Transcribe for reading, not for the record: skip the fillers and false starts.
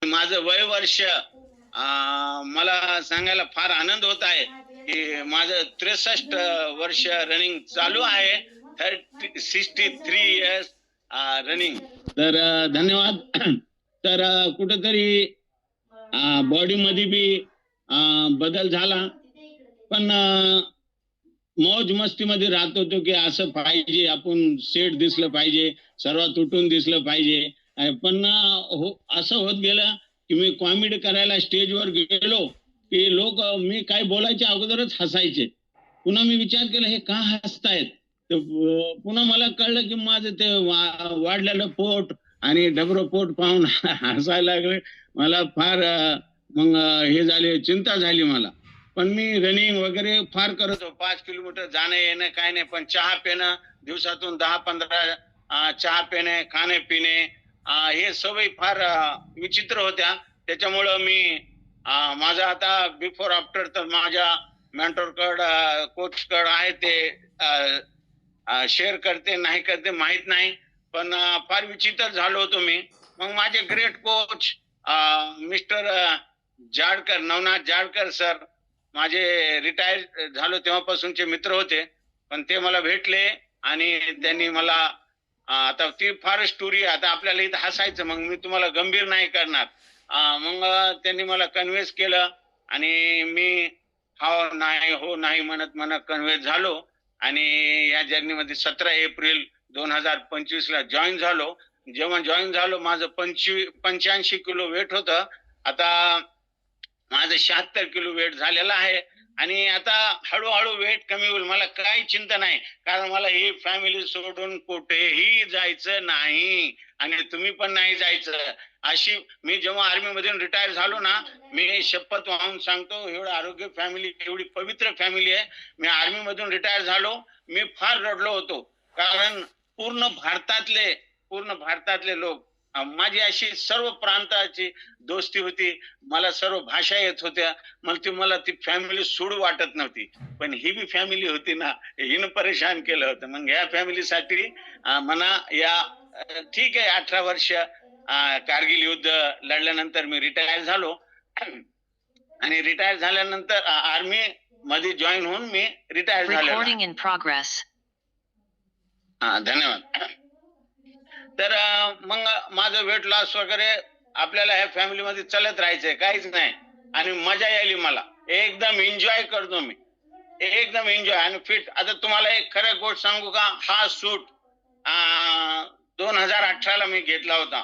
माझं वय वर्ष मला सांगायला फार आनंद होत आहे की माझं 63 वर्ष रनिंग चालू आहे. 63 इयर्स रनिंग. तर धन्यवाद. तर कुठेतरी बॉडीमध्ये बी बदल झाला, पण मौज मस्तीमध्ये राहत होतो की असं पाहिजे, आपण सेट दिसलं पाहिजे, सर्वात उठून दिसलं पाहिजे. पण असं होत गेलं की मी कॉमेडी करायला स्टेजवर गेलो की लोक मी काय बोलायच्या अगोदरच हसायचे. पुन्हा मी विचार केला, हे का हसतायत? तर पुन्हा मला कळलं की माझं ते वाढलेलं पोट आणि डबरं पोट पाहून हसायला लागले. मला फार मग हे झाले, चिंता झाली मला. पण मी रनिंग वगैरे फार करत होतो. 5 किलोमीटर जाणं येणं काय नाही. पण चहा पिणं, दिवसातून 10-15 चहा पिणे, खाणे-पिणे हे सवयी फार विचित्र होत्या. त्याच्यामुळं मी माझं आता बिफोर आफ्टर तर माझ्या मेंटॉरकडं कोचकडं आहे ते शेअर करते, नाही करते माहीत नाही. पण फार विचित्र झालो होतो मी. मग माझे great coach mister Jadkar, Navnath Jadkar sir माझे रिटायर झालो तेव्हापासूनचे मित्र होते. पण ते मला भेटले आणि त्यांनी मला आता ती फार स्टोरी आता आपल्याला इथं हसायचं, मग मी तुम्हाला गंभीर नाही करणार. मग त्यांनी मला कन्व्हिन्स केलं आणि मी हो नाही, हो नाही म्हणत कन्व्हिन्स झालो आणि या जर्नीमध्ये 17 एप्रिल 2025 ला जॉइन झालो. जेव्हा जॉइन झालो माझं 85 किलो वेट होतं. आता माझं 76 किलो वेट झालेलं आहे आणि आता हळू-हळू वेट कमी होईल. मला काही चिंता नाही. कारण मला ही फॅमिली सोडून कुठेही जायचं नाही आणि तुम्ही पण नाही जायचं. अशी मी जेव्हा आर्मीमधून रिटायर झालो ना, मी शपथ वाहून सांगतो, एवढं आरोग्य फॅमिली, एवढी पवित्र फॅमिली आहे. मी आर्मीमधून रिटायर झालो. मी फार रडलो होतो. कारण पूर्ण भारतातले पूर्ण भारतातले लोक माझी अशी सर्व प्रांताची दोस्ती होती. मला सर्व भाषा येत होत्या. मला ती फॅमिली सोडू वाटत नव्हती. पण ही बी फॅमिली होती ना, हिनं परेशान केलं होतं. मग ह्या फॅमिलीसाठी म्हणा या ठीक आहे 18 वर्ष कारगिल युद्ध लढल्यानंतर मी रिटायर झालो आणि रिटायर झाल्यानंतर आर्मी मध्ये जॉइन होऊन मी रिटायर झालेलो आहे. Recording in progress. धन्यवाद. तर मग माझं वेट लॉस वगैरे आपल्याला ह्या फॅमिलीमध्ये चालत राहायचंय, काहीच नाही. आणि मजा यायली मला. एकदम एन्जॉय करतो मी. एकदम एन्जॉय आणि फिट. आता तुम्हाला एक खरं गोष्ट सांगू का? हा सूट 2018 ला मी घेतला होता.